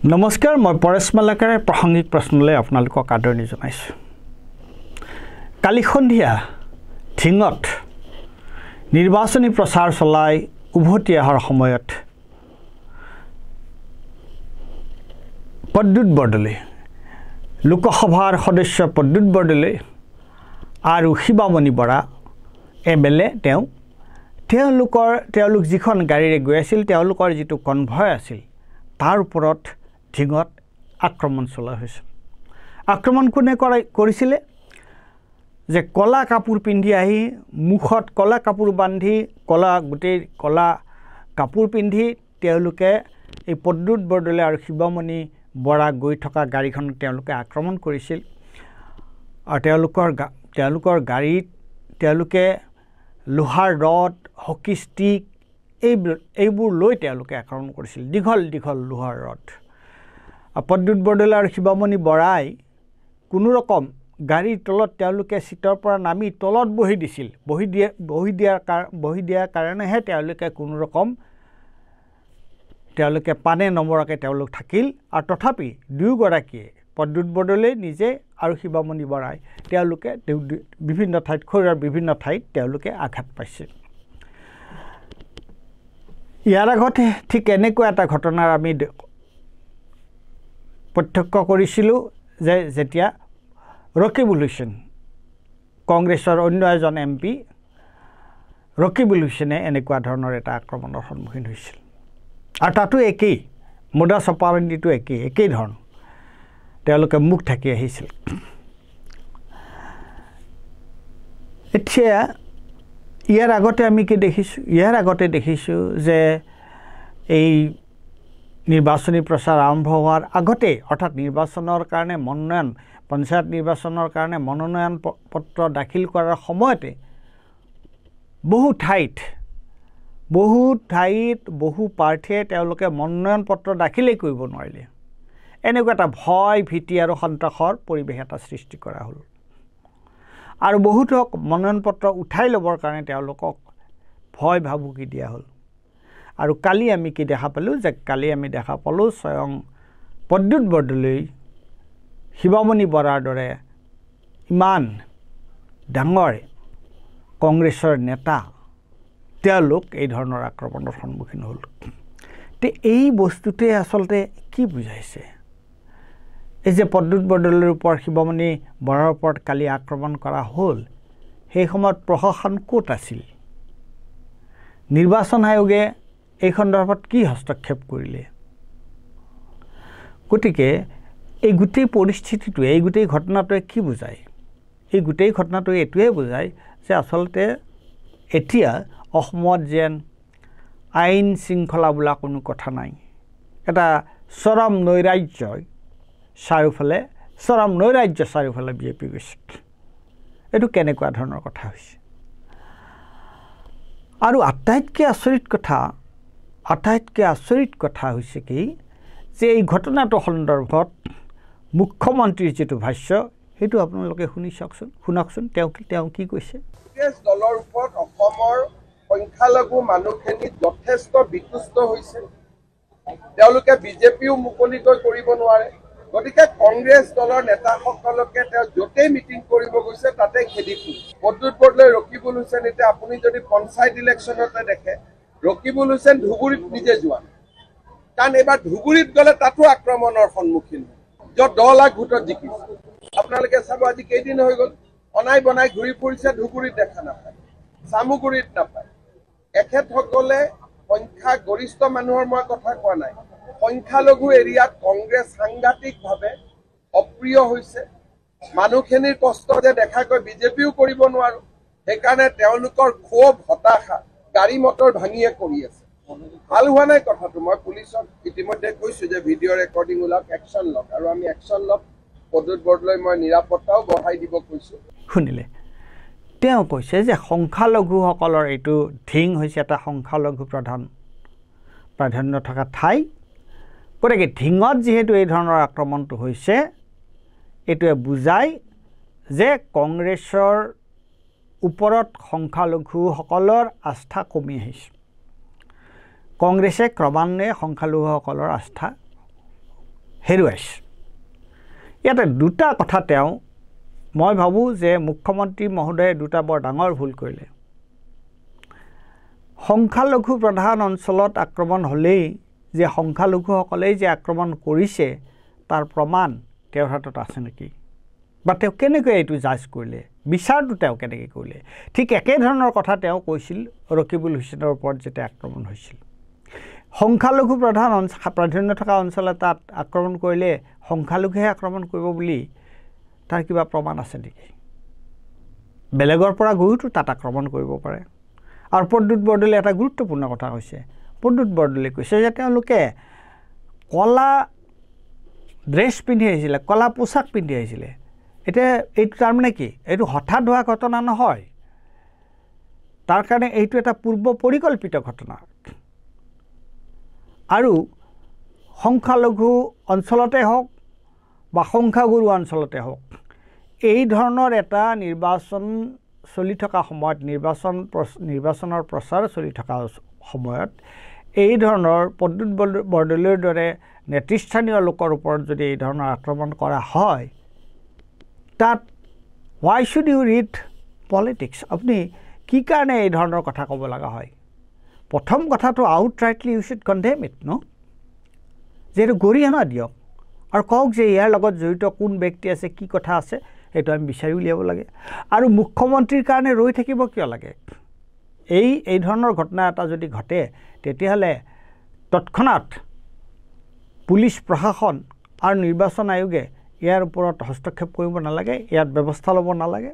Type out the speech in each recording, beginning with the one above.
নমস্কাৰ মই পৰেশ মালাকাৰে প্ৰাসংগিক প্ৰশ্নলৈ আপোনালোকক আদৰণি জনাইছোঁ কালি সন্ধিয়া ঠিঙত নিৰ্বাচনী প্ৰচাৰ চলাই উভতি অহাৰ সময়ত প্ৰদ্যুৎ বৰদলৈ লোকসভাৰ সদস্য প্ৰদ্যুৎ বৰদলৈ আৰু শিৱামণি বৰা এমএলএ তেওঁলোক যিখন গাড়ীৰে গৈ আছিল তেওঁলোকৰ যিটো কনভয় আছিল তাৰ ওপৰত ঠিঙত আক্ৰমণ চলোৱা হৈছিল আক্ৰমণ কোনে কৰিছিলে যে কলা কাপোৰ পিন্ধি আহি মুখত কলা কাপোৰ বান্ধি গোটেই কলা কাপোৰ পিন্ধি তেওঁলোকে এই প্ৰদ্যুৎ বৰদলৈ আৰু শিৱামণি বৰা গৈ থকা গাড়ীখনত তেওঁলোকে আক্ৰমণ কৰিছিল আৰু তেওঁলোকৰ গাড়ীত তেওঁলোকে লোহাৰ ৰড হকি ষ্টিক এইবোৰ লৈ তেওঁলোকে আক্ৰমণ কৰিছিল দীঘল লোহাৰ ৰড প্ৰদ্যুৎ বৰদলৈ আৰু শিৱামণি বৰাই কোনো ৰকম গাড়ীৰ তলত তেওঁলোকে সিটৰ পৰা নামি তলত বহি দিছিল বহি দিয়াৰ কাৰণেহে তেওঁলোকে কোনো ৰকম তেওঁলোকে পানে নমৰাকে তেওঁলোক থাকিল আৰু তথাপি দুয়োগৰাকীয়ে প্ৰদ্যুৎ বৰদলৈ নিজে আৰু শিৱামণি বৰাই তেওঁলোকে বিভিন্ন ঠাইত শৰীৰৰ বিভিন্ন ঠাইত তেওঁলোকে আঘাত পাইছিল ইয়াৰ আগতে ঠিক এনেকুৱা এটা ঘটনাৰ আমি প্ৰত্যক্ষ কৰিছিলোঁ যে যেতিয়া ৰকিবুল হুছেইন কংগ্ৰেছৰ অন্য এজন এমপি ৰকিবুল হুছেইনে এনেকুৱা ধৰণৰ এটা আক্ৰমণৰ সন্মুখীন হৈছিল আৰু তাতো একেই মোডাছ অপাৰেণ্ডিটো একেই ধৰণৰ তেওঁলোকে মুখ ঢাকি আহিছিল এতিয়া ইয়াৰ আগতে আমি কি দেখিছোঁ যে এই নিৰ্বাচনী প্ৰচাৰ আৰম্ভ হোৱাৰ আগতে অৰ্থাৎ নিৰ্বাচনৰ কাৰণে পঞ্চায়ত নিৰ্বাচনৰ কাৰণে মনোনয়ন পত্ৰ দাখিল কৰাৰ সময়তে বহু ঠাইত বহু প্ৰাৰ্থীয়ে তেওঁলোকে মনোনয়ন পত্ৰ দাখিলেই কৰিব নোৱাৰিলে এনেকুৱা এটা ভয় ভীতি আৰু সন্ত্ৰাসৰ পৰিৱেশ এটা সৃষ্টি কৰা হ'ল আৰু বহুতক মনোনয়ন পত্ৰ উঠাই ল'বৰ কাৰণে তেওঁলোকক ভয় ভাবুকি দিয়া হ'ল আৰু কালি আমি কি দেখা পালোঁ স্বয়ং প্ৰদ্যুৎ বৰদলৈ শিৱামণি বৰাৰ দৰে ইমান ডাঙৰ কংগ্ৰেছৰ নেতা তেওঁলোক এই ধৰণৰ আক্ৰমণৰ সন্মুখীন হ'ল এই বস্তুটোৱে আচলতে কি বুজাইছে এই যে প্ৰদ্যুৎ বৰদলৈৰ ওপৰত শিৱামণি বৰাৰ ওপৰত কালি আক্ৰমণ কৰা হ'ল সেই সময়ত প্ৰশাসন ক'ত আছিল নিৰ্বাচন আয়োগে এই সন্দৰ্ভত কি হস্তক্ষেপ কৰিলে গতিকে এই গোটেই পৰিস্থিতিটোৱে এই গোটেই ঘটনাটোৱে কি বুজায় এই গোটেই ঘটনাটোৱে এইটোৱে বুজায় যে আচলতে এতিয়া অসমত যেন আইন শৃংখলা বোলা কোনো কথা নাই এটা চৰম নৈৰাজ্য চাৰিওফালে বিয়পি গৈছে এইটো কেনেকুৱা ধৰণৰ কথা হৈছে আৰু আটাইতকৈ আচৰিত কথা হৈছে কি যে এই ঘটনাটো সন্দৰ্ভত মুখ্যমন্ত্ৰীৰ যিটো ভাষ্য সেইটো আপোনালোকে শুনকচোন তেওঁ কি কৈছে দলৰ ওপৰত অসমৰ সংখ্যালঘু মানুহখিনি যথেষ্ট বিতুষ্ট হৈছে তেওঁলোকে বিজেপিও মুকলিকৈ কৰিব নোৱাৰে গতিকে কংগ্ৰেছ দলৰ নেতাসকলকে তেওঁ য'তেই মিটিং কৰিব গৈছে তাতে খেদি ফুৰিছে প্ৰদ্যুৎ বৰদলৈ ৰকিবুল হুছেইন এতিয়া আপুনি যদি পঞ্চায়ত ইলেকশ্যনতে দেখে ৰকিবুল হুছেইন ধুবুৰীত নিজে যোৱা কাৰণ এইবাৰ ধুবুৰীত গ'লে তাতো আক্ৰমণৰ সন্মুখীন য'ত 10 লাখ ভোটত জিকিছে আপোনালোকে চাব আজি কেইদিন হৈ গ'ল অনাই বনাই ঘূৰি ফুৰিছে ধুবুৰীত দেখা নাপায় চামুগুৰিত নাপায় এখেতসকলে সংখ্যা গৰিষ্ঠ মানুহৰ মই কথা কোৱা নাই সংখ্যালঘু এৰিয়াত কংগ্ৰেছ সাংঘাতিকভাৱে অপ্ৰিয় হৈছে মানুহখিনিৰ কষ্ট যে দেখাকৈ বিজেপিও কৰিব নোৱাৰো সেইকাৰণে তেওঁলোকৰ ক্ষোভ হতাশা গাড়ী মটৰ ভাঙিয়ে কৰি আছে ভাল হোৱা নাই কথাটো মই পুলিচক ইতিমধ্যে কৈছো যে ভিডিঅ' ৰেকৰ্ডিং ওলাওক একশ্যন লওক আৰু আমি একশ্যন লওক প্ৰদ্যুৎ বৰদলৈ মই নিৰাপত্তাও বঢ়াই দিব কৈছো শুনিলে তেওঁ কৈছে যে সংখ্যালঘুসকলৰ এইটো ঢিং হৈছে এটা সংখ্যালঘু প্ৰাধান্য থকা ঠাই গতিকে ঢিঙত যিহেতু এই ধৰণৰ আক্ৰমণটো হৈছে এইটোৱে বুজায় যে কংগ্ৰেছৰ ওপৰত সংখ্যালঘুসকলৰ আস্থা কমি আহিছে কংগ্ৰেছে ক্ৰমান্বয়ে সংখ্যালঘুসকলৰ আস্থা হেৰুৱাইছে। ইয়াতে দুটা কথা মই ভাবোঁ যে মুখ্যমন্ত্ৰী মহোদয়ে দুটা বৰ ডাঙৰ ভুল কৰিলে। সংখ্যালঘু প্ৰধান অঞ্চলত আক্ৰমণ হ'লেই যে সংখ্যালঘুসকলেই যে আক্ৰমণ কৰিছে তাৰ প্ৰমাণ তেওঁৰ হাতত আছে নেকি, বা তেওঁ কেনেকৈ এইটো জাজ কৰিলে, বিচাৰটো তেওঁ কেনেকৈ কৰিলে। ঠিক একেধৰণৰ কথা তেওঁ কৈছিল ৰকিবুল হুছেইনৰ ওপৰত যেতিয়া আক্ৰমণ হৈছিল। সংখ্যালঘু প্ৰাধান্য থকা অঞ্চল এটাত আক্ৰমণ কৰিলে সংখ্যালঘুহে আক্ৰমণ কৰিব বুলি তাৰ কিবা প্ৰমাণ আছে নেকি? বেলেগৰ পৰা গৈওতো তাত আক্ৰমণ কৰিব পাৰে। আৰু প্ৰদ্যুৎ বৰদলৈ এটা গুৰুত্বপূৰ্ণ কথা কৈছে। প্ৰদ্যুৎ বৰদলৈ কৈছে যে তেওঁলোকে কলা ড্ৰেছ পিন্ধি আহিছিলে, কলা পোছাক পিন্ধি আহিছিলে। এতিয়া এইটো তাৰমানে কি, এইটো হঠাৎ হোৱা ঘটনা নহয়, তাৰ কাৰণে এইটো এটা পূৰ্ব পৰিকল্পিত ঘটনা। আৰু সংখ্যালঘু অঞ্চলতে হওক বা সংখ্যাগুৰু অঞ্চলতে হওক, এই ধৰণৰ এটা নিৰ্বাচন চলি থকা সময়ত, নিৰ্বাচনৰ প্ৰচাৰ চলি থকা সময়ত এই ধৰণৰ প্ৰদ্যুৎ বৰদলৈৰ দৰে নেতৃস্থানীয় লোকৰ ওপৰত যদি এই ধৰণৰ আক্ৰমণ কৰা হয়, তাত হোৱাই শুড ইউ ৰিড পলিটিক্স? আপুনি কি কাৰণে এই ধৰণৰ কথা ক'ব লগা হয়? প্ৰথম কথাটো আউটৰাইটলি ইউ শুড কণ্ডেম ইট, যিহেতু গৰিহণা দিয়ক আৰু কওক যে ইয়াৰ লগত জড়িত কোন ব্যক্তি আছে, কি কথা আছে, সেইটো আমি বিচাৰি উলিয়াব লাগে। আৰু মুখ্যমন্ত্ৰীৰ কাৰণে ৰৈ থাকিব কিয় লাগে? এই ধৰণৰ ঘটনা এটা যদি ঘটে তেতিয়াহ'লে তৎক্ষণাত পুলিচ প্ৰশাসন আৰু নিৰ্বাচন আয়োগে ইয়াৰ ওপৰত হস্তক্ষেপ কৰিব নালাগে, ইয়াত ব্যৱস্থা ল'ব নালাগে?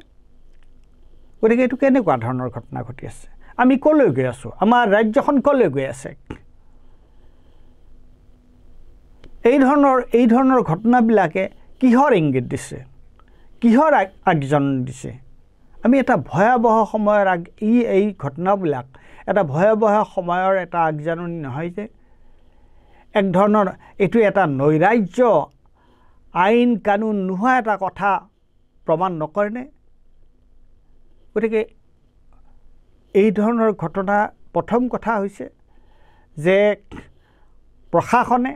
গতিকে এইটো কেনেকুৱা ধৰণৰ ঘটনা ঘটি আছে? আমি ক'লৈ গৈ আছোঁ? আমাৰ ৰাজ্যখন ক'লৈ গৈ আছে? এই ধৰণৰ ঘটনাবিলাকে কিহৰ ইংগিত দিছে, কিহৰ আগজাননী দিছে? আমি এটা ভয়াৱহ সময়ৰ এই ঘটনাবিলাক এটা ভয়াৱহ সময়ৰ এটা আগজাননী নহয় যে? এক ধৰণৰ এইটো এটা নৈৰাজ্য, আইন কানুন নোহোৱা এটা কথা প্ৰমাণ নকৰেনে? গতিকে এই ধৰণৰ ঘটনা, প্ৰথম কথা হৈছে যে প্ৰশাসনে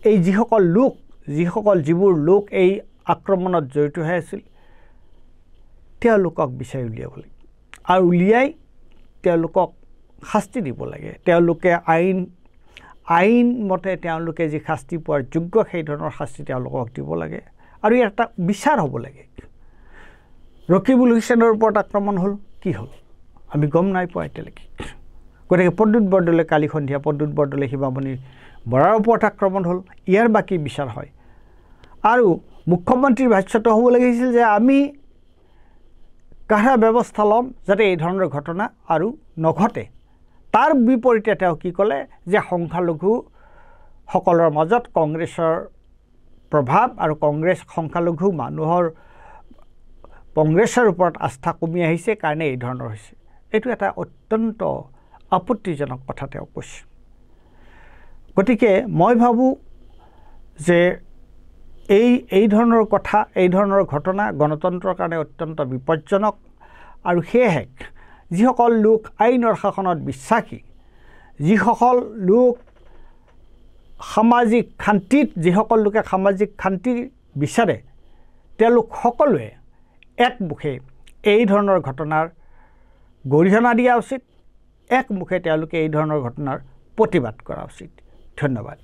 এই যিবোৰ লোক এই আক্ৰমণত জড়িত হৈ আছিল তেওঁলোকক বিচাৰি উলিয়াব লাগে আৰু উলিয়াই তেওঁলোকক শাস্তি দিব লাগে। তেওঁলোকে আইন মতে তেওঁলোকে যি শাস্তি পোৱাৰ যোগ্য সেই ধৰণৰ শাস্তি তেওঁলোকক দিব লাগে আৰু ইয়াৰ এটা বিচাৰ হ'ব লাগে। ৰকিবুল হুছেইনৰ ওপৰত আক্ৰমণ হ'ল, কি হ'ল আমি গম নাই পোৱা এতিয়ালৈকে। গতিকে প্ৰদ্যুৎ বৰদলৈ কালি সন্ধিয়া প্ৰদ্যুৎ বৰদলৈ শিৱামণি বৰাৰ ওপৰত আক্ৰমণ হ'ল, ইয়াৰ বাকী বিচাৰ হয়। আৰু মুখ্যমন্ত্ৰীৰ ভাষ্যটো হ'ব লাগিছিল যে আমি কাঢ়া ব্যৱস্থা ল'ম যাতে এই ধৰণৰ ঘটনা আৰু নঘটে। তাৰ বিপৰীতে তেওঁ কি ক'লে যে সংখ্যালঘুসকলৰ মাজত কংগ্ৰেছৰ প্ৰভাৱ আৰু সংখ্যালঘু মানুহৰ কংগ্ৰেছৰ ওপৰত আস্থা কমি আহিছে কাৰণে এই ধৰণৰ হৈছে। এইটো এটা অত্যন্ত আপত্তিজনক কথা তেওঁ কৈছে। গতিকে মই ভাবোঁ যে এই ধৰণৰ কথা, এই ধৰণৰ ঘটনা গণতন্ত্ৰৰ কাৰণে অত্যন্ত বিপজ্জনক। আৰু সেয়েহে যিসকল লোক আইনৰ শাসনত বিশ্বাসী, যিসকল লোক যিসকল লোকে সামাজিক শান্তি বিচাৰে, তেওঁলোক সকলোৱে একমুখে এই ধৰণৰ ঘটনাৰ গৰিহণা দিয়া উচিত, একমুখে তেওঁলোকে এই ধৰণৰ ঘটনাৰ প্ৰতিবাদ কৰা উচিত। ধন্যবাদ।